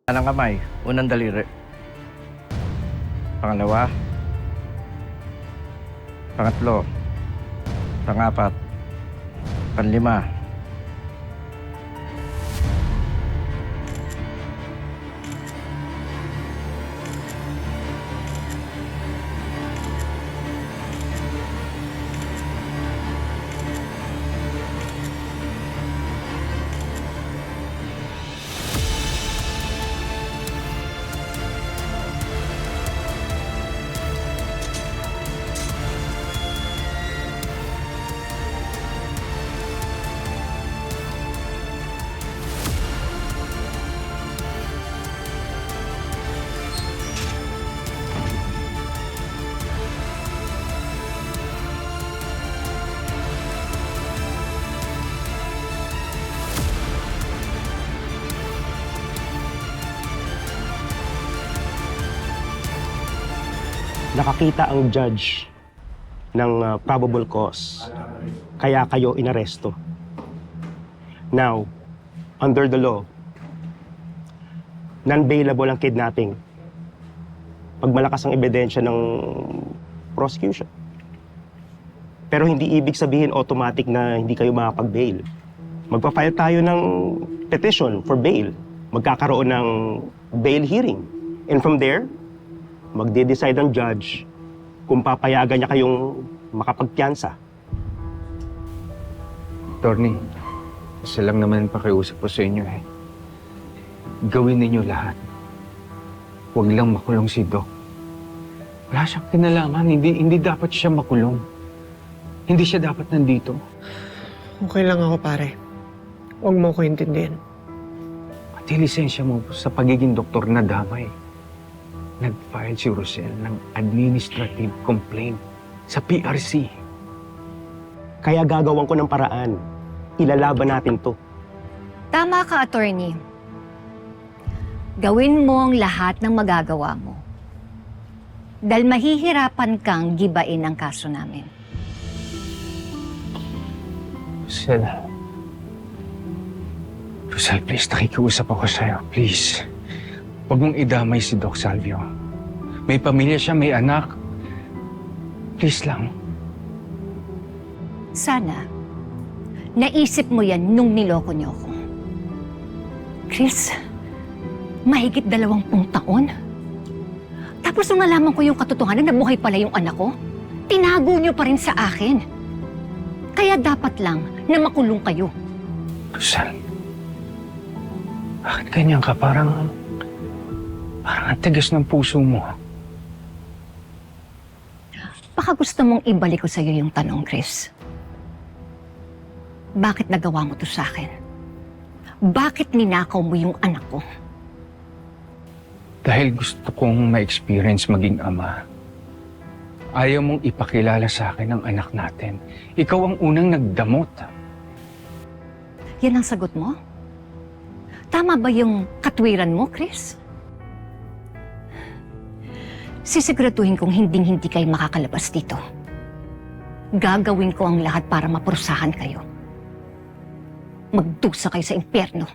Kanang kamay, unang daliri. Pangalawa. Pangatlo. Pangapat. Panlima. Nakakita ang judge ng probable cause, kaya kayo inaresto. Now, under the law, non-bailable ang kidnapping pag malakas ang ebidensya ng prosecution. Pero hindi ibig sabihin automatic na hindi kayo makapag-bail. Magpa-file tayo ng petition for bail. Magkakaroon ng bail hearing. And from there, magde-decide ang judge kung papayagan niya kayong makapagpiyansa. Attorney, isa lang naman pakiusap ko sa inyo eh. Gawin ninyo lahat. Huwag lang makulong si Doc. Wala siyang kinalaman. Hindi dapat siya makulong. Hindi siya dapat nandito. Okay lang ako, pare. Huwag mo ko intindihin. Pati lisensya mo sa pagiging doktor na damay. Nag-file si Rosel ng administrative complaint sa PRC. Kaya gagawan ko ng paraan. Ilalaban natin to. Tama ka, attorney. Gawin mo ang lahat ng magagawa mo. Dahil mahihirapan kang gibain ang kaso namin. Rosel, please, nakikiusap ako sa'yo. Please. Huwag mong idamay si Doc Salvio. May pamilya siya, may anak. Please lang. Sana, naisip mo yan nung niloko niyo ako. Chris, mahigit 20 taon. Tapos nung nalaman ko yung katotohanan na buhay pala yung anak ko, tinago niyo pa rin sa akin. Kaya dapat lang na makulong kayo. Rosel, bakit ganyan ka? Parang ang tigas ng puso mo. Baka gusto mong ibalik ko sa'yo yung tanong, Chris. Bakit nagawa mo to sa akin? Bakit ninakaw mo yung anak ko? Dahil gusto kong ma-experience maging ama. Ayaw mong ipakilala sa akin ang anak natin. Ikaw ang unang nagdamot. Yan ang sagot mo? Tama ba yung katwiran mo, Chris? Sisiguraduhin kong hinding-hindi kayo makakalabas dito. Gagawin ko ang lahat para mapurusahan kayo. Magdusa kayo sa impyerno.